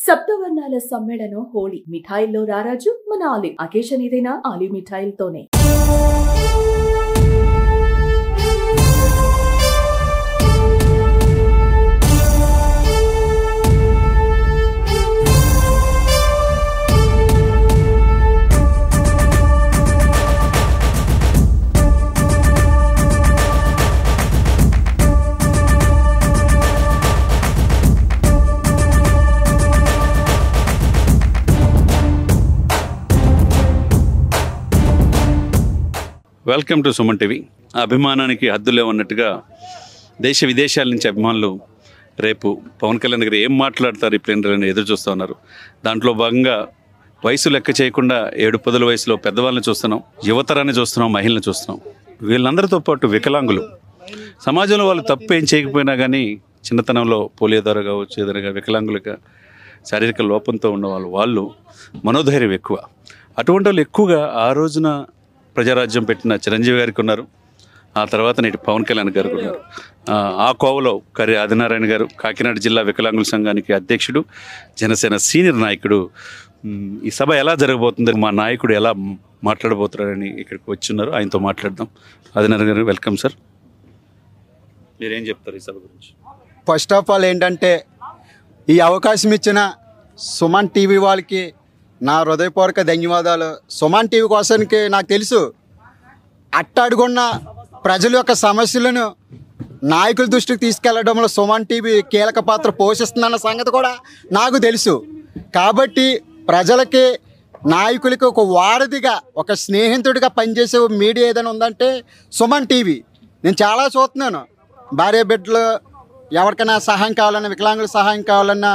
సప్తవర్ణాల సమ్మేళనం హోళీ. మిఠాయిల్లో రారాజు మన ఆలివ్. అకేషన్ ఏదైనా ఆలివ్ మిఠాయిలతోనే. Welcome to Suman TV. అభిమానానికి హద్దులే ఉన్నట్టుగా దేశ విదేశాల నుంచి అభిమానులు రేపు పవన్ కళ్యాణ్ గారు ఏం మాట్లాడతారు ఈ ప్లేనరీని ఎదురు చూస్తూ ఉన్నారు. దాంట్లో భాగంగా వయసు లెక్క చేయకుండా 7-10 వయసులో పెద్దవాళ్ళని చూస్తున్నాం, యువతరాన్ని చూస్తున్నాం, మహిళలను చూస్తున్నాం. వీళ్ళందరితో పాటు వికలాంగులు, సమాజంలో వాళ్ళు తప్పు ఏం చేయకపోయినా కానీ చిన్నతనంలో పోలియో ద్వారా కావచ్చు, ఏదైనా వికలాంగులుగా శారీరక లోపంతో ఉన్న వాళ్ళు మనోధైర్యం ఎక్కువ. అటువంటి వాళ్ళు ఎక్కువగా ఆ రోజున ప్రజారాజ్యం పెట్టిన చిరంజీవి గారికి ఉన్నారు. ఆ తర్వాత నేటి పవన్ కళ్యాణ్ గారికి ఉన్నారు. ఆ కోవలో కర్రి ఆదినారాయణ గారు కాకినాడ జిల్లా వికలాంగుల సంఘానికి అధ్యక్షుడు, జనసేన సీనియర్ నాయకుడు. ఈ సభ ఎలా జరగబోతుంది, మా నాయకుడు ఎలా మాట్లాడబోతున్నారని ఇక్కడికి వచ్చున్నారు. ఆయనతో మాట్లాడదాం. ఆదినారాయణ గారు వెల్కమ్ సార్. మీరేం చెప్తారు ఈ సభ గురించి? ఫస్ట్ ఆఫ్ ఆల్ ఏంటంటే, ఈ అవకాశం ఇచ్చిన సుమన్ టీవీ వాళ్ళకి నా హృదయపూర్వక ధన్యవాదాలు. సుమన్ టీవీ కోసానికి నాకు తెలుసు, అట్టడుగున్న ప్రజల యొక్క సమస్యలను నాయకుల దృష్టికి తీసుకెళ్లడంలో సుమన్ టీవీ కీలక పాత్ర పోషిస్తుందన్న సంగతి కూడా నాకు తెలుసు. కాబట్టి ప్రజలకి, నాయకులకి ఒక వారధిగా, ఒక స్నేహితుడిగా పనిచేసే మీడియా ఏదైనా ఉందంటే సుమన్ టీవీ. నేను చాలా చూస్తున్నాను. భార్య బిడ్డలు ఎవరికైనా సహాయం కావాలన్నా, వికలాంగుల సహాయం కావాలన్నా,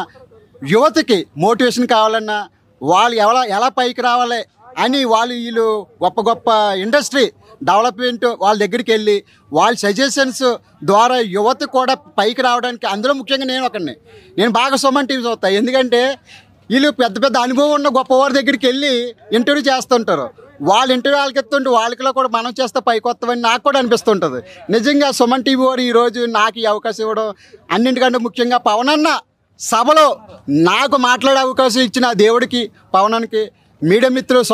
యువతకి మోటివేషన్ కావాలన్నా, వాళ్ళు ఎలా పైకి రావాలి అని వీళ్ళు గొప్ప గొప్ప ఇండస్ట్రీ డెవలప్మెంట్ వాళ్ళ దగ్గరికి వెళ్ళి వాళ్ళ సజెషన్స్ ద్వారా యువత కూడా పైకి రావడానికి, అందులో ముఖ్యంగా నేను బాగా సుమన్ టీవీ చూస్తాను. ఎందుకంటే వీళ్ళు పెద్ద పెద్ద అనుభవం ఉన్న గొప్పవారి దగ్గరికి వెళ్ళి ఇంటర్వ్యూ చేస్తుంటారు. వాళ్ళ ఇంటర్వ్యూ వాళ్ళకి ఎత్తుంటే వాళ్ళకిలో కూడా మనం చేస్తే పైకి వస్తామని నాకు కూడా అనిపిస్తుంటుంది. నిజంగా సుమన్ టీవీ వారు ఈరోజు నాకు ఈ అవకాశం ఇవ్వడం, అన్నింటికంటే ముఖ్యంగా పవన్ అన్న సభలో నాకు మాట్లాడే అవకాశం ఇచ్చిన దేవుడికి, పవనానికి, మీడియా మిత్రులు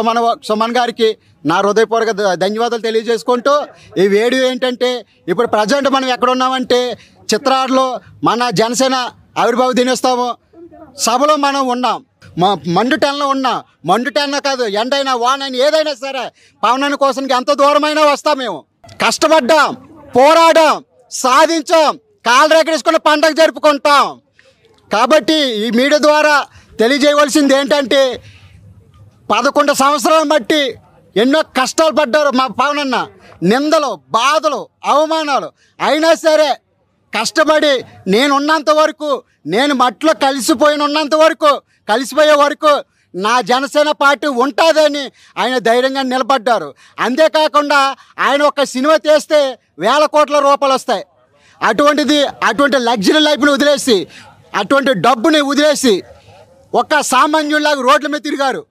సుమన్ గారికి నా హృదయపూర్వక ధన్యవాదాలు తెలియజేసుకుంటూ, ఈ వీడియో ఏంటంటే, ఇప్పుడు ప్రజెంట్ మనం ఎక్కడ ఉన్నామంటే చిత్రాడలో మన జనసేన ఆవిర్భావ దినోత్సవం సభలో మనం ఉన్నాం. మండుటెన్లో ఉన్నాం. మండుటెన్న కాదు, ఎండైనా వానైనా ఏదైనా సరే పవనాన్ని కోసానికి ఎంత దూరమైనా వస్తాం. మేము కష్టపడ్డాం, పోరాడాం, సాధించాం, కాళ్ళు రెక్కడేసుకుని పండగ జరుపుకుంటాం. కాబట్టి ఈ మీడియా ద్వారా తెలియజేయవలసింది ఏంటంటే, 11 సంవత్సరాలను బట్టి ఎన్నో కష్టాలు పడ్డారు మా పవన్ అన్న. నిందలు, బాధలు, అవమానాలు అయినా సరే కష్టపడి నేనున్నంత వరకు, నేను మట్టిలో కలిసిపోయే వరకు నా జనసేన పార్టీ ఉంటుందని ఆయన ధైర్యంగా నిలబడ్డారు. అంతేకాకుండా ఆయన ఒక సినిమా తీస్తే 1000 కోట్ల రూపాయలు వస్తాయి. అటువంటి లగ్జరీ లైఫ్ని వదిలేసి, అటువంటి డబ్బుని వదిలేసి ఒక సామాన్యుల్లాగా రోడ్ల మీద తిరిగారు,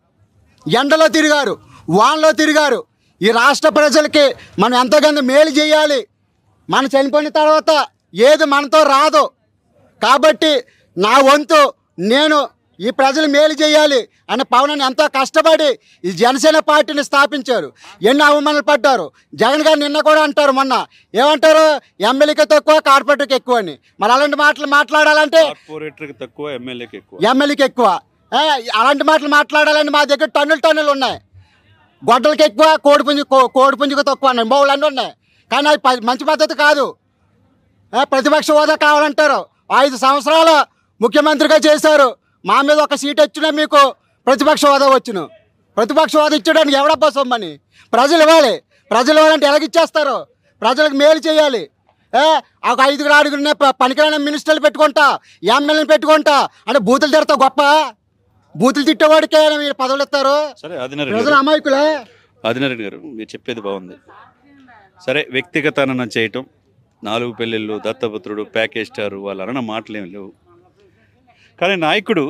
ఎండలో తిరిగారు, వానలో తిరిగారు. ఈ రాష్ట్ర ప్రజలకి మనం ఎంతగానో మేలు చేయాలి. మనం చనిపోయిన తర్వాత ఏది మనతో రాదు. కాబట్టి నా వంతు నేను ఈ ప్రజలు మేలు చేయాలి అని పవన్ ఎంతో కష్టపడి ఈ జనసేన పార్టీని స్థాపించారు. ఎన్నో అవమానాలు పడ్డారు. జగన్ గారు నిన్న కూడా అంటారు, మొన్న ఏమంటారు, ఎమ్మెల్యేకి తక్కువ, కార్పొరేటర్కి ఎక్కువ అని. మరి అలాంటి మాటలు మాట్లాడాలంటే ఎమ్మెల్యేకి ఎక్కువ. అలాంటి మాటలు మాట్లాడాలని మా దగ్గర టన్నులు ఉన్నాయి. గొడ్డలకి ఎక్కువ, కోడిపుంజుకు తక్కువ అన్నాయి, బౌళ్ళు అన్నీ ఉన్నాయి. కానీ అది మంచి పద్ధతి కాదు. ప్రతిపక్ష హోదా కావాలంటారు. 5 సంవత్సరాలు ముఖ్యమంత్రిగా చేశారు. మా మీద ఒక సీట్ వచ్చినా మీకు ప్రతిపక్ష హోదా వచ్చును. ప్రతిపక్ష హోదా ఇచ్చడానికి ఎవడబ్బా సొమ్మని? ప్రజలు ఇవ్వాలంటే ఎలాగిచ్చేస్తారు? ప్రజలకు మేలు చేయాలి. ఒక 5 పనికిరాని మినిస్టర్లు పెట్టుకుంటా, ఎమ్మెల్యేని పెట్టుకుంటా అంటే బూతులు తిడతా గొప్ప? బూతులు తిట్టేవాడికే మీరు పదవులు ఇస్తారు. ప్రజలు అమాయకులే. ఆదినారాయణ గారు, మీరు చెప్పేది బాగుంది. సరే, వ్యక్తిగతాన చేయటం, 4 పెళ్ళిళ్ళు, దత్తపుత్రుడు, ప్యాకేజ్ స్టార్, వాళ్ళు అన్న మాటలు ఏమి లేవు. కానీ నాయకుడు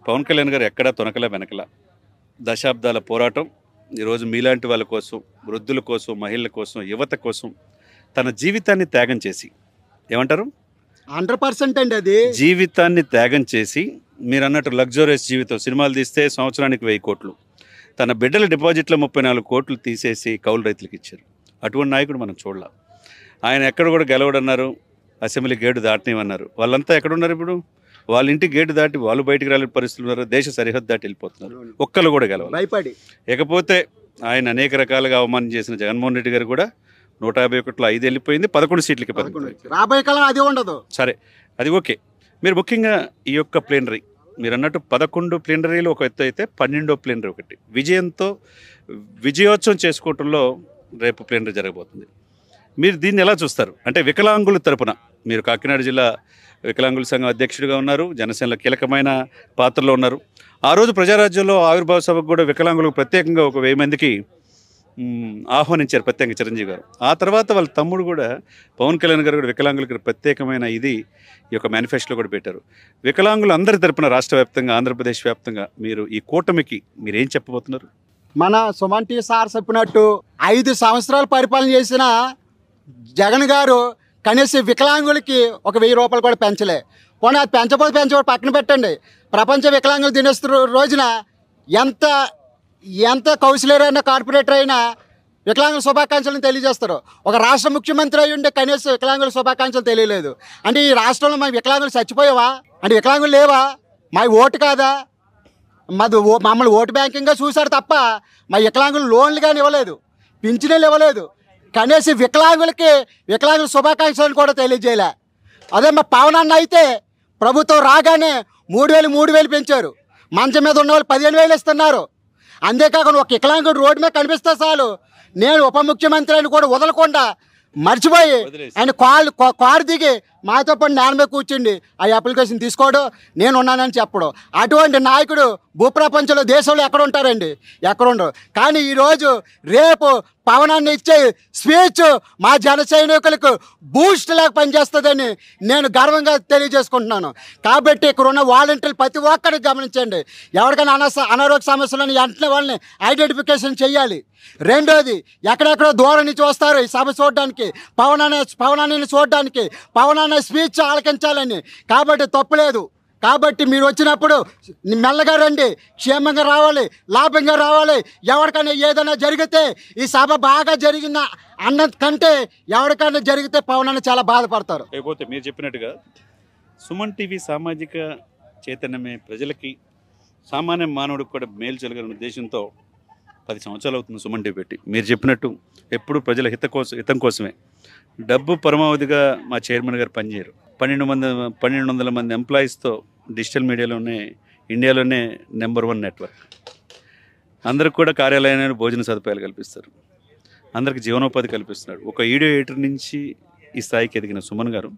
పవన్ కళ్యాణ్ గారు ఎక్కడా తొనకల వెనకల దశాబ్దాల పోరాటం ఈరోజు మీలాంటి వాళ్ళ కోసం, వృద్ధుల కోసం, మహిళల కోసం, యువత కోసం తన జీవితాన్ని త్యాగం చేసి, ఏమంటారు, 100% అండి, అది జీవితాన్ని త్యాగం చేసి మీరు అన్నట్టు లగ్జరియస్ జీవితం, సినిమాలు తీస్తే సంవత్సరానికి 1000 కోట్లు, తన బిడ్డల డిపాజిట్లో 34 కోట్లు తీసేసి కౌలు రైతులకు ఇచ్చారు. అటువంటి నాయకుడు మనం చూడాల. ఆయన ఎక్కడ కూడా గెలవడన్నారు, అసెంబ్లీ గేటు దాటనివన్నారు. వాళ్ళంతా ఎక్కడున్నారు ఇప్పుడు? వాళ్ళ ఇంటి గేటు దాటి వాళ్ళు బయటికి రాలేని పరిస్థితులు ఉన్నారు. దేశ సరిహద్దు దాటి వెళ్ళిపోతున్నారు. ఒక్కళ్ళు కూడా గెలవాలి భయపడి. ఇకపోతే ఆయన అనేక రకాలుగా అవమానం చేసిన జగన్మోహన్ రెడ్డి గారు కూడా 151లో 5 వెళ్ళిపోయింది, 11 సీట్లకి రాబోయే కాలం అది ఉండదు. సరే, అది ఓకే. మీరు ముఖ్యంగా ఈ యొక్క ప్లేనరీ, మీరు అన్నట్టు 11 ప్లేనరీలు ఒక ఎత్తు అయితే 12వ ప్లేనరీ ఒకటి విజయోత్సవం చేసుకోవటంలో రేపు ప్లేనరీ జరగబోతుంది. మీరు దీన్ని ఎలా చూస్తారు? అంటే వికలాంగుల తరపున మీరు కాకినాడ జిల్లా వికలాంగుల సంఘం అధ్యక్షుడిగా ఉన్నారు, జనసేనలో కీలకమైన పాత్రలో ఉన్నారు. ఆ రోజు ప్రజారాజ్యంలో ఆవిర్భావ సభకు కూడా వికలాంగులకు ప్రత్యేకంగా ఒక 1000 మందికి ఆహ్వానించారు ప్రత్యేకంగా చిరంజీవి గారు. ఆ తర్వాత వాళ్ళ తమ్ముడు కూడా పవన్ కళ్యాణ్ గారు కూడా వికలాంగులకు ప్రత్యేకమైన ఈ యొక్క మేనిఫెస్టోలో కూడా పెట్టారు. వికలాంగులు అందరి తరపున రాష్ట్ర వ్యాప్తంగా, ఆంధ్రప్రదేశ్ వ్యాప్తంగా మీరు ఈ కూటమికి మీరేం చెప్పబోతున్నారు? మన సుమన్ టీ సార్ చెప్పినట్టు 5 సంవత్సరాలు పరిపాలన చేసిన జగన్ గారు కనీసం వికలాంగులకి ఒక 1000 రూపాయలు కూడా పెంచలే. పోనీ అది పెంచకపోతే పక్కన పెట్టండి. ప్రపంచ వికలాంగుల దినోత్సవ రోజున ఎంత కౌన్సిలర్ అయినా కార్పొరేటర్ అయినా వికలాంగుల శుభాకాంక్షలను తెలియజేస్తారు. ఒక రాష్ట్ర ముఖ్యమంత్రి అయి ఉండే కనీసం వికలాంగుల శుభాకాంక్షలు తెలియలేదు. అంటే ఈ రాష్ట్రంలో మా వికలాంగులు చచ్చిపోయావా? అంటే వికలాంగులు లేవా? మా ఓటు కాదా? మమ్మల్ని ఓటు బ్యాంకింగ్గా చూశారు తప్ప మా వికలాంగులు లోన్లు కానీ ఇవ్వలేదు, పింఛన్లు ఇవ్వలేదు. కనీసం వికలాంగుల శుభాకాంక్షలను కూడా తెలియజేయలే. అదే మా పవన్ అన్న అయితే ప్రభుత్వం రాగానే 3000 పెంచారు. మంచం మీద ఉన్న వాళ్ళు 15,000 ఇస్తున్నారు. అంతేకాకుండా ఒక వికలాంగుడు రోడ్డు మీద కనిపిస్తే చాలు నేను ఉప ముఖ్యమంత్రి అని కూడా వదలకుండా మర్చిపోయి ఆయన కారు దిగి మాతో పాటు నేల మీద కూర్చుండి ఆ అప్లికేషన్ తీసుకోవడం, నేను ఉన్నానని చెప్పడం. అటువంటి నాయకుడు భూప్రపంచంలో దేశంలో ఎక్కడ ఉంటారండి? ఎక్కడ ఉండరు. కానీ ఈరోజు రేపు పవనాన్ని ఇచ్చే స్పీచ్ మా జన సైనికులకు బూస్ట్ లాగా పనిచేస్తుందని నేను గర్వంగా తెలియజేసుకుంటున్నాను. కాబట్టి ఇక్కడ ఉన్న వాలంటీర్లు ప్రతి ఒక్కరికి గమనించండి. ఎవరికైనా అనారోగ్య సమస్యలను వెంటనే వాళ్ళని ఐడెంటిఫికేషన్ చేయాలి. రెండోది, ఎక్కడెక్కడో దూరం నుంచి వస్తారు ఈ సభ చూడడానికి, పవనాన్ని చూడడానికి, పవనాన్ని స్పీచ్ ఆలకించాలని. కాబట్టి తప్పులేదు. కాబట్టి మీరు వచ్చినప్పుడు మెల్లగా రండి, క్షేమంగా రావాలి, లాభంగా రావాలి. ఎవరికైనా ఏదైనా జరిగితే ఈ సభ బాగా జరిగిన అన్న కంటే ఎవరికైనా జరిగితే పవన్ అన్న చాలా బాధపడతారు. అయిపోతే మీరు చెప్పినట్టుగా సుమన్ టీవీ సామాజిక చైతన్యమే ప్రజలకి, సామాన్య మానవుడికి కూడా మేలు జరగాలనే ఉద్దేశంతో 10 సంవత్సరాలు అవుతుంది సుమన్ టీవీ పెట్టి. మీరు చెప్పినట్టు ఎప్పుడు ప్రజల హితం కోసమే. డబ్బు పరమావధిగా మా చైర్మన్ గారు పనిచేయరు. 1200 మంది ఎంప్లాయీస్తో డిజిటల్ మీడియాలోనే ఇండియాలోనే నెంబర్ 1 నెట్వర్క్. అందరికి కూడా కార్యాలయాన్ని భోజన సదుపాయాలు కల్పిస్తారు, అందరికి జీవనోపాధి కల్పిస్తున్నాడు. ఒక వీడియో ఎడిటర్ నుంచి ఈ స్థాయికి ఎదిగిన సుమన్ గారు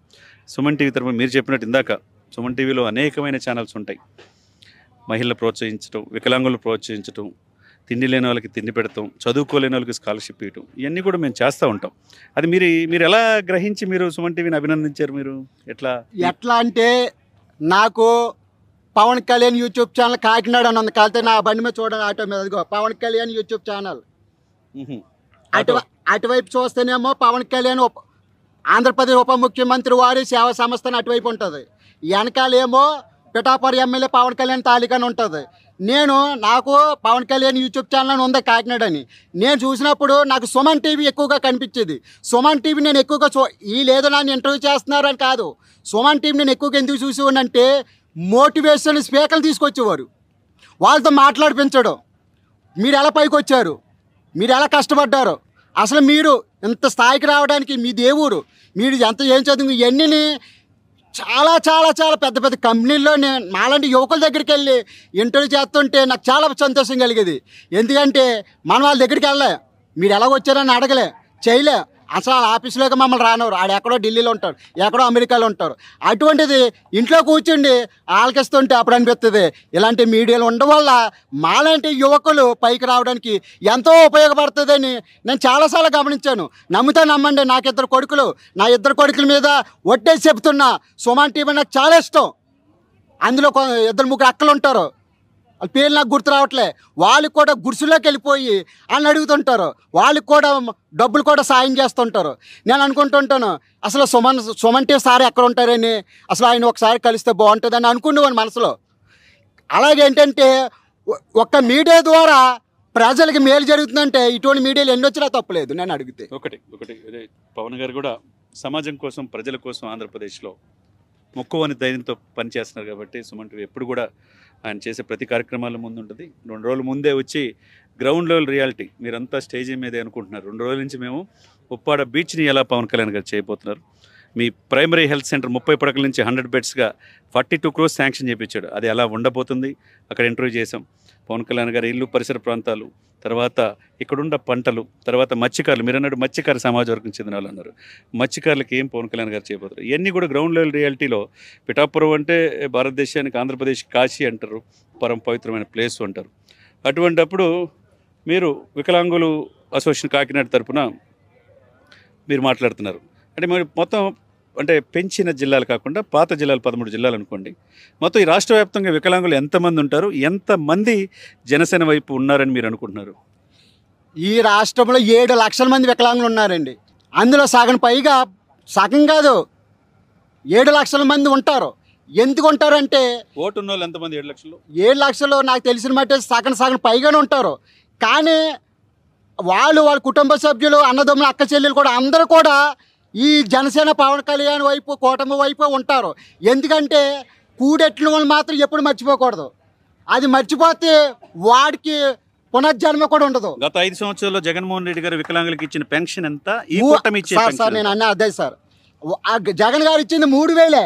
సుమన్ టీవీ తరఫున మీరు చెప్పినట్టు ఇందాక సుమన్ టీవీలో అనేకమైన ఛానల్స్ ఉంటాయి. మహిళలు ప్రోత్సహించడం, వికలాంగులు ప్రోత్సహించడం, తిండి లేని వాళ్ళకి తిండి పెడతాం, చదువుకోలేని వాళ్ళకి స్కాలర్షిప్ ఇవ్వటం, ఇవన్నీ కూడా మేము చేస్తూ ఉంటాం. అది మీరు ఎలా గ్రహించి మీరు సుమన్ టీవీని అభినందించారు? మీరు ఎట్లా అంటే, నాకు పవన్ కళ్యాణ్ యూట్యూబ్ ఛానల్ కాకినాడ అని ఉంది. కలితే నా బండి మీద చూడండి, ఆటో మీద పవన్ కళ్యాణ్ యూట్యూబ్ ఛానల్. అటువైపు చూస్తేనేమో పవన్ కళ్యాణ్ ఆంధ్రప్రదేశ్ ఉప ముఖ్యమంత్రి వారి సేవా సంస్థ అటువైపు ఉంటుంది. వెనకాలేమో పిఠాపురం ఎమ్మెల్యే పవన్ కళ్యాణ్ తాలికని ఉంటుంది. నాకు పవన్ కళ్యాణ్ యూట్యూబ్ ఛానల్ ఉంది కాకినాడ అని. నేను చూసినప్పుడు నాకు సుమన్ టీవీ ఎక్కువగా కనిపించేది. సుమన్ టీవీ నేను ఎక్కువగా లేదో నన్ను ఇంటర్వ్యూ చేస్తున్నారని కాదు, సుమన్ టీవీ నేను ఎక్కువగా ఎందుకు చూసేవాడినంటే మోటివేషన్ స్పీకర్లు తీసుకొచ్చేవారు, వాళ్ళతో మాట్లాడిపించడం. మీరు ఎలా పైకి వచ్చారు, మీరు ఎలా కష్టపడ్డారు, అసలు మీరు ఇంత స్థాయికి రావడానికి మీ దేవుడు, మీరు ఏం చదువు, ఇవన్నీ చాలా చాలా చాలా పెద్ద పెద్ద కంపెనీల్లో మాలాంటి యువకుల దగ్గరికి వెళ్ళి ఇంటర్వ్యూ చేస్తుంటే నాకు చాలా సంతోషం కలిగేది. ఎందుకంటే మనం వాళ్ళ దగ్గరికి వెళ్ళలే, మీరు ఎలా వచ్చారని అడగలే, చేయలే. అసలు ఆఫీసులోకి మమ్మల్ని రానివ్వరు. ఆడ ఎక్కడో ఢిల్లీలో ఉంటారు, ఎక్కడో అమెరికాలో ఉంటారు. అటువంటిది ఇంట్లో కూర్చుండి ఆలకిస్తుంటే అప్పుడు అనిపిస్తుంది ఇలాంటి మీడియాలు ఉండడం వల్ల మాలాంటి యువకులు పైకి రావడానికి ఎంతో ఉపయోగపడుతుందని నేను చాలాసార్లు గమనించాను. నమ్మండి, నా ఇద్దరు కొడుకుల మీద ఒట్టేసి చెప్తున్నా, సుమన్ టీవీ నాకు చాలా ఇష్టం. అందులో 2-3 అక్కలు ఉంటారు, వాళ్ళ పేర్లు నాకు గుర్తు రావట్లే. వాళ్ళు కూడా గుడిసెలోకి వెళ్ళిపోయి అని అడుగుతుంటారు, వాళ్ళకి కూడా డబ్బులు కూడా సాయం చేస్తుంటారు. నేను అనుకుంటుంటాను అసలు సుమన్ టీవీ సార్ ఎక్కడ ఉంటారని, అసలు ఆయన ఒకసారి కలిస్తే బాగుంటుందని అనుకునేవాడిని మనసులో. అలాగేంటంటే ఒక్క మీడియా ద్వారా ప్రజలకి మేలు జరుగుతుందంటే ఇటువంటి మీడియాలు ఎన్ని వచ్చినా తప్పులేదు నేను అడిగితే. ఒకటి అదే పవన్ గారు కూడా సమాజం కోసం ప్రజల కోసం ఆంధ్రప్రదేశ్లో మొక్కువని ధైర్యంతో పనిచేస్తున్నారు కాబట్టి సుమన్ టీవీ ఎప్పుడు కూడా ఆయన చేసే ప్రతి కార్యక్రమాల ముందు ఉంటుంది. 2 రోజుల ముందే వచ్చి గ్రౌండ్ లెవెల్ రియాలిటీ మీరంతా స్టేజీ మీదే అనుకుంటున్నారు. 2 రోజుల నుంచి మేము ఉప్పాడ బీచ్ని ఎలా పవన్ కళ్యాణ్ గారు చేయబోతున్నారు. మీ ప్రైమరీ హెల్త్ సెంటర్ 30 పడకల నుంచి 100 బెడ్స్గా 42 crores శాంక్షన్ చేయించాడు. అది ఎలా ఉండబోతుంది అక్కడ ఇంటర్వ్యూ చేసాం. పవన్ కళ్యాణ్ గారి ఇల్లు పరిసర ప్రాంతాలు, తర్వాత ఇక్కడున్న పంటలు, తర్వాత మత్స్యకారులు, మీరు అన్నాడు మత్స్యకార సమాజ వర్గం చెందిన వాళ్ళు అన్నారు. మత్స్యకారులకి ఏం పవన్ కళ్యాణ్ గారు చేయబోతారు. ఇవన్నీ కూడా గ్రౌండ్ లెవెల్ రియాలిటీలో. పిఠాపురం అంటే భారతదేశానికి ఆంధ్రప్రదేశ్ కాశీ అంటారు, పరమ పవిత్రమైన ప్లేస్ అంటారు. అటువంటప్పుడు మీరు వికలాంగులు అసోసియేషన్ కాకినాడ తరపున మీరు మాట్లాడుతున్నారు. అంటే మీరు మొత్తం అంటే పెంచిన జిల్లాలు కాకుండా పాత జిల్లాలు 13 జిల్లాలు అనుకోండి. మొత్తం ఈ రాష్ట్ర వ్యాప్తంగా వికలాంగులు ఎంతమంది ఉంటారు, ఎంతమంది జనసేన వైపు ఉన్నారని మీరు అనుకుంటున్నారు? ఈ రాష్ట్రంలో 7 లక్షల మంది వికలాంగులు ఉన్నారండి. అందులో సగం పైగా, సగం కాదు 7 లక్షల మంది ఉంటారు. ఎందుకు ఉంటారంటే ఓటు ఉన్న వాళ్ళు ఎంతమంది? 7 లక్షలు. 7 లక్షలు నాకు తెలిసిన మట్టి సగం పైగానే ఉంటారు. కానీ వాళ్ళ కుటుంబ సభ్యులు, అన్నదమ్ములు, అక్క చెల్లెలు కూడా అందరూ కూడా ఈ జనసేన పవన్ కళ్యాణ్ వైపు, కూటమి వైపు ఉంటారు. ఎందుకంటే కూడెట్ల వాళ్ళు మాత్రం ఎప్పుడు మర్చిపోకూడదు. అది మర్చిపోతే వాడికి పునర్జన్మ కూడా ఉండదు. గత 5 సంవత్సరాల్లో జగన్మోహన్ రెడ్డి గారు వికలాంగులకు ఇచ్చిన పెన్షన్ ఎంత? ఈ కూటమి ఇచ్చే సార్ నేను అన్నా అదే సార్, జగన్ గారు ఇచ్చింది 3,000.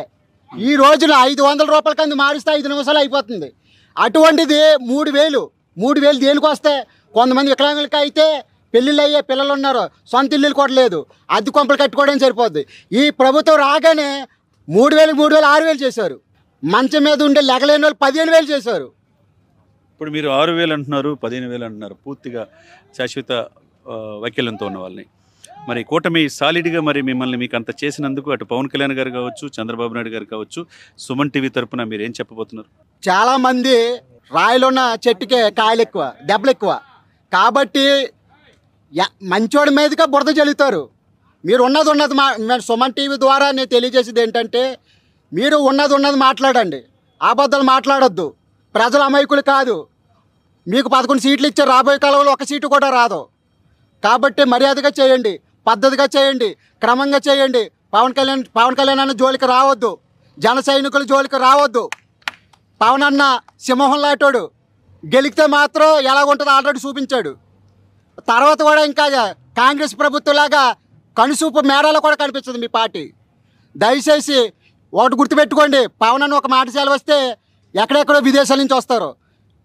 ఈ రోజున 500 రూపాయల కింద మారిస్తే 5 నిమిషాలు అయిపోతుంది. అటువంటిది 3,000 దేనికి వస్తే? కొంతమంది వికలాంగులకి అయితే పెళ్ళిళ్ళు అయ్యే పిల్లలు ఉన్నారు, సొంత ఇల్లులు కూడా లేదు, అద్దె కొంపలు కట్టుకోవడం సరిపోద్ది. ఈ ప్రభుత్వం రాగానే 3,000 6,000 చేశారు. మంచం మీద ఉండే లెగలేని వాళ్ళు 15,000 చేశారు. ఇప్పుడు మీరు 6,000 అంటున్నారు, 15,000 అంటున్నారు, పూర్తిగా శాశ్వత వైకల్యంతో ఉన్న వాళ్ళని. మరి కూటమి సాలిడ్గా మరి మిమ్మల్ని మీకు అంత చేసినందుకు అటు పవన్ కళ్యాణ్ గారు కావచ్చు, చంద్రబాబు నాయుడు గారు కావచ్చు, సుమన్ టీవీ తరపున మీరు ఏం చెప్పబోతున్నారు? చాలామంది రాయిలున్న చెట్టుకే కాయలు ఎక్కువ, దెబ్బలు ఎక్కువ. కాబట్టి మంచోడి మీదుగా బురద జల్లుతారు. మీరు ఉన్నది సుమన్ టీవీ ద్వారా నేను తెలియజేసేది ఏంటంటే, మీరు ఉన్నది మాట్లాడండి, అబద్ధాలు మాట్లాడొద్దు. ప్రజల అమాయకులు కాదు. మీకు 11 సీట్లు ఇచ్చారు, రాబోయే కాలంలో 1 సీటు కూడా రాదు. కాబట్టి మర్యాదగా చేయండి, పద్ధతిగా చేయండి, క్రమంగా చేయండి. పవన్ కళ్యాణ్ అన్న జోలికి రావద్దు, జన సైనికుల జోలికి రావద్దు. పవన్ అన్న సింహం లాంటోడు, గెలిగితే మాత్రం ఎలాగుంటుందో ఆల్రెడీ చూపించాడు. తర్వాత కూడా ఇంకా కాంగ్రెస్ ప్రభుత్వంలాగా కనుసూపు మేరాలో కూడా కనిపిస్తుంది మీ పార్టీ. దయచేసి ఒకటి గుర్తుపెట్టుకోండి, పవన్ అన్న ఒక మాట సెలవస్తే ఎక్కడెక్కడో విదేశాల నుంచి వస్తారు.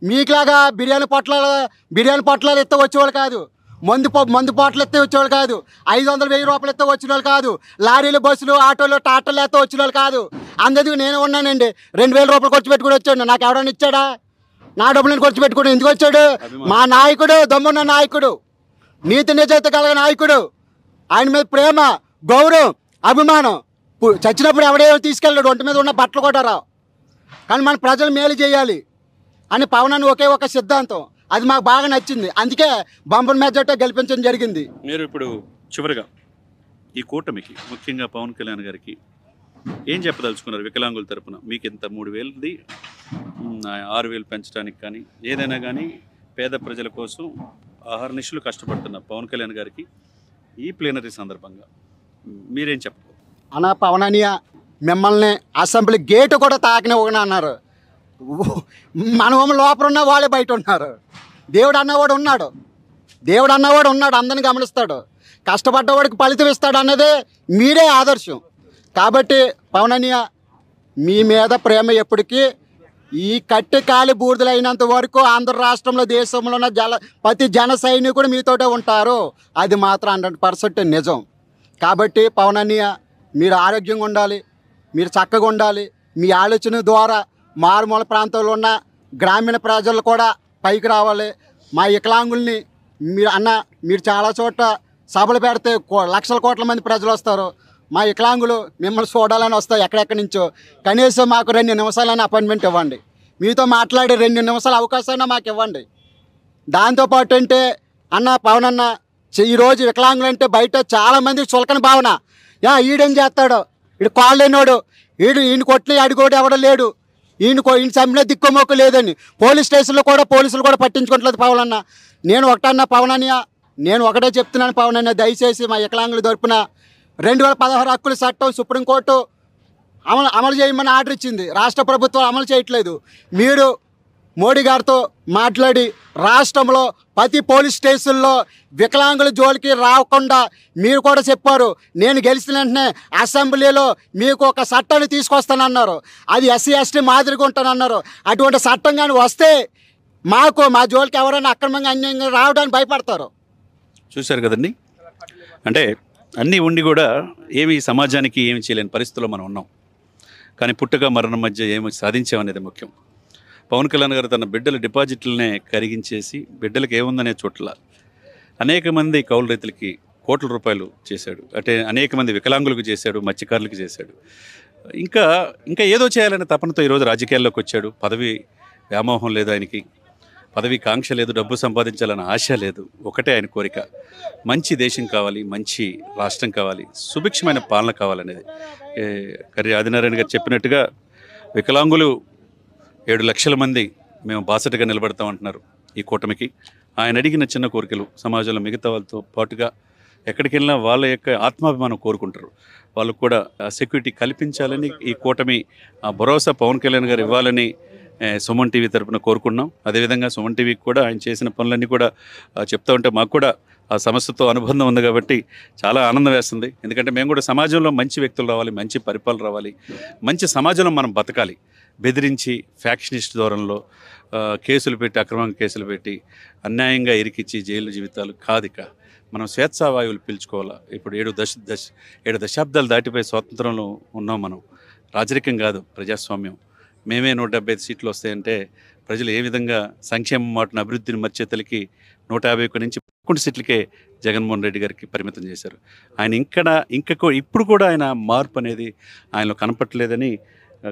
మీకులాగా బిర్యానీ పొట్లాలు ఎత్తే వచ్చేవాళ్ళు కాదు, మందు పొట్లు ఎత్తే వచ్చేవాళ్ళు కాదు, 500,000 రూపాయలు ఎత్తే వచ్చిన వాళ్ళు కాదు, లారీలు, బస్సులు, ఆటోలు, టాటర్లు ఎత్తే వచ్చిన వాళ్ళు కాదు. అందుకు నేను ఉన్నానండి, 2,000 రూపాయలు ఖర్చు పెట్టుకుని వచ్చాడు. నాకు ఎవరైనా ఇచ్చాడా? నా డబ్బులను ఖర్చు పెట్టుకుని ఎందుకు వచ్చాడు? మా నాయకుడు, దమ్మున్న నాయకుడు, నీతి నిజాయితీ కలిగిన నాయకుడు. ఆయన మీద ప్రేమ, గౌరవం, అభిమానం. చచ్చినప్పుడు ఎవడేమో తీసుకెళ్ళాడు, ఒంటి మీద ఉన్న బట్టలు కూడా రావు. కానీ మన ప్రజలు మేలు చేయాలి అని పవన్ అని ఒకే ఒక సిద్ధాంతం, అది మాకు బాగా నచ్చింది. అందుకే బంపర్ మెజార్టీ గెలిపించడం జరిగింది. మీరు ఇప్పుడు చివరిగా ఈ కూటమికి, ముఖ్యంగా పవన్ కళ్యాణ్ గారికి ఏం చెప్పదలుచుకున్నారు? వికలాంగుల తరపున మీకు ఇంత 3,000ది 6,000 పెంచడానికి కానీ ఏదైనా కానీ పేద ప్రజల కోసం ఆహర్నిశలు కష్టపడుతున్న పవన్ కళ్యాణ్ గారికి ఈ ప్లీనరీ సందర్భంగా మీరేం చెప్పబోతున్నారు? అన్న పవన్ అనియ, మిమ్మల్ని అసెంబ్లీ గేటు కూడా తాకనివ్వని అన్నారు. మనం లోపల ఉన్న వాళ్ళే బయట ఉన్నారు. దేవుడు అన్నవాడు ఉన్నాడు, అందరిని గమనిస్తాడు, కష్టపడ్డవాడికి ఫలితం ఇస్తాడు అన్నదే మీరే ఆదర్శం. కాబట్టి పవన్ అనియ, మీ మీద ప్రేమ ఎప్పటికీ ఈ కట్టి కాలి బూడిదలైనంత వరకు ఆంధ్ర రాష్ట్రంలో, దేశంలో ఉన్న ప్రతి జన సైనికుడు మీతోటే ఉంటారు. అది మాత్రం 100% నిజం. కాబట్టి పవన్ అనియ, మీరు ఆరోగ్యంగా ఉండాలి, మీరు చక్కగా ఉండాలి. మీ ఆలోచన ద్వారా మారుమూల ప్రాంతంలో ఉన్న గ్రామీణ ప్రజలు కూడా పైకి రావాలి. మా వికలాంగుల్ని మీరు చాలా చోట్ల సభలు పెడితే లక్షల కోట్ల మంది ప్రజలు వస్తారు. మా వికలాంగులు మిమ్మల్ని చూడాలని వస్తాయి ఎక్కడెక్కడి నుంచో. కనీసం మాకు 2 నిమిషాలైనా అపాయింట్మెంట్ ఇవ్వండి. మీతో మాట్లాడే 2 నిమిషాల అవకాశమైనా మాకు ఇవ్వండి. దాంతోపాటు అంటే పవన్ అన్న, ఈరోజు వికలాంగులు అంటే బయట చాలామంది చులకన భావన. ఈడేం చేస్తాడో, ఈడు కాళ్ళు లేనోడు, ఈయన కొట్టిన అడిగోడు ఎవడో లేడు, ఈయన చంపిన దిక్కుమొక్కు లేదని పోలీస్ స్టేషన్లో కూడా పోలీసులు కూడా పట్టించుకోవట్లేదు పవన్ అన్న. నేను ఒకటన్నా పవన్ అన్నయ్య, నేను ఒకటే చెప్తున్నాను పవన్ అన్న, దయచేసి మా వికలాంగుల తరపున 2016 హక్కుల చట్టం సుప్రీంకోర్టు అమలు చేయమని ఆర్డర్ ఇచ్చింది. రాష్ట్ర ప్రభుత్వం అమలు చేయట్లేదు. మీరు మోడీ గారితో మాట్లాడి రాష్ట్రంలో ప్రతి పోలీస్ స్టేషన్లో వికలాంగుల జోలికి రాకుండా మీరు కూడా చెప్పారు. నేను గెలిచిన వెంటనే అసెంబ్లీలో మీకు ఒక చట్టాన్ని తీసుకొస్తానన్నారు. అది ఎస్సీ ఎస్టీ మాదిరిగా ఉంటానన్నారు. అటువంటి చట్టం కానీ వస్తే మా జోలికి ఎవరైనా అక్రమంగా అన్యాయంగా రావడానికి భయపడతారు. చూశారు కదండి, అంటే అన్నీ ఉండి కూడా ఏమి సమాజానికి ఏమి చేయలేని పరిస్థితుల్లో మనం ఉన్నాం. కానీ పుట్టుక మరణం మధ్య ఏమి సాధించామనేది ముఖ్యం. పవన్ కళ్యాణ్ గారు తన బిడ్డల డిపాజిట్లనే కరిగించేసి బిడ్డలకు ఏముందనే చోట్ల అనేక మంది కౌలు రైతులకి కోట్ల రూపాయలు చేశాడు. అంటే అనేక మంది వికలాంగులకు చేశాడు, మత్స్యకారులకు చేశాడు. ఇంకా ఏదో చేయాలనే తపనతో ఈరోజు రాజకీయాల్లోకి వచ్చాడు. పదవి వ్యామోహం లేదు ఆయనకి, పదవి కాంక్ష లేదు, డబ్బు సంపాదించాలన్న ఆశ లేదు. ఒకటే ఆయన కోరిక, మంచి దేశం కావాలి, మంచి రాష్ట్రం కావాలి, సుభిక్షమైన పాలన కావాలనేది. కర్రీ ఆదినారాయణ గారు చెప్పినట్టుగా వికలాంగులు 7 లక్షల మంది మేము బాసటగా నిలబడతామంటున్నారు ఈ కూటమికి. ఆయన అడిగిన చిన్న కోరికలు సమాజంలో మిగతా వాళ్ళతో పాటుగా ఎక్కడికి వెళ్ళినా వాళ్ళ యొక్క ఆత్మాభిమానం కోరుకుంటారు. వాళ్ళకు కూడా సెక్యూరిటీ కల్పించాలని ఈ కూటమి భరోసా పవన్ కళ్యాణ్ గారు ఇవ్వాలని సుమన్ టీవీ తరపున కోరుకున్నాం. అదేవిధంగా సుమన్ టీవీకి కూడా ఆయన చేసిన పనులన్నీ కూడా చెప్తా ఉంటే మాకు కూడా ఆ సమస్యతో అనుబంధం ఉంది కాబట్టి చాలా ఆనందం వేస్తుంది. ఎందుకంటే మేము కూడా సమాజంలో మంచి వ్యక్తులు రావాలి, మంచి పరిపాలన రావాలి, మంచి సమాజంలో మనం బతకాలి. బెదిరించి ఫ్యాక్షనిస్ట్ ధోరణిలో కేసులు పెట్టి, అక్రమంగా కేసులు పెట్టి, అన్యాయంగా ఇరికిచ్చి జైలు జీవితాలు కాదిక. మనం స్వేచ్ఛావాయువులు పీల్చుకోవాలా. ఇప్పుడు 7 దశాబ్దాలు దాటిపోయి స్వాతంత్రంలో ఉన్నాం మనం. రాజరికం కాదు, ప్రజాస్వామ్యం. మేమే 175 సీట్లు వస్తాయంటే ప్రజలు ఏ విధంగా సంక్షేమ మాటను అభివృద్ధిని మర్చేతలకి 151 నుంచి 11 సీట్లకే జగన్మోహన్ రెడ్డి గారికి పరిమితం చేశారు. ఆయన ఇప్పుడు కూడా ఆయన మార్పు అనేది ఆయనలో కనపట్లేదని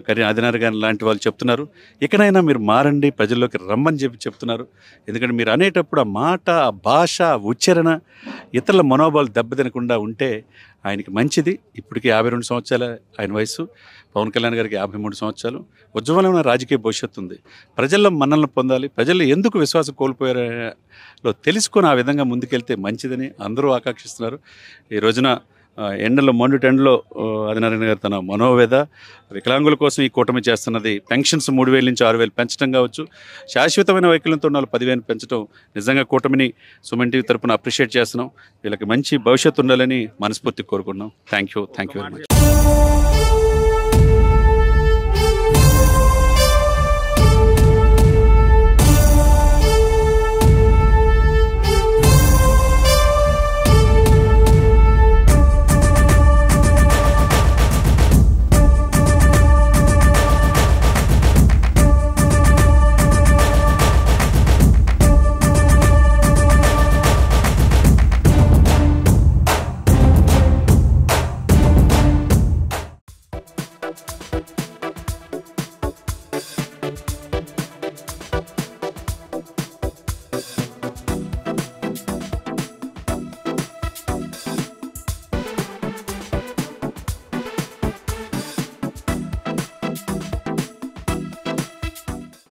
కరీ ఆదినారాయణ గారు లాంటి వాళ్ళు చెప్తున్నారు. ఇకనైనా మీరు మారండి, ప్రజల్లోకి రమ్మని చెప్తున్నారు. ఎందుకంటే మీరు అనేటప్పుడు ఆ మాట, ఆ భాష, ఉచ్చారణ ఇతరుల మనోభావాలు దెబ్బతినకుండా ఉంటే ఆయనకి మంచిది. ఇప్పటికీ 52 సంవత్సరాల ఆయన వయసు, పవన్ కళ్యాణ్ గారికి 53 సంవత్సరాలు. ఉజ్వలమైన రాజకీయ భవిష్యత్తు ఉంది. ప్రజల్లో మన్నలను పొందాలి. ప్రజల్లో ఎందుకు విశ్వాసం కోల్పోయారో తెలుసుకొని ఆ విధంగా ముందుకెళ్తే మంచిదని అందరూ ఆకాంక్షిస్తున్నారు. ఈ రోజున మండుటెండలో ఆదినారాయణ గారు తన మనోవేద వికలాంగుల కోసం ఈ కూటమి చేస్తున్నది పెన్షన్స్ 3,000 నుంచి 6,000 పెంచడం కావచ్చు, శాశ్వతమైన వైకల్యంతో ఉన్న 10,000 పెంచడం నిజంగా కూటమిని సుమన్ టీవీ తరపున అప్రిషియేట్ చేస్తున్నాం. వీళ్ళకి మంచి భవిష్యత్తు ఉండాలని మనస్ఫూర్తి కోరుకున్నాం. Thank you very much.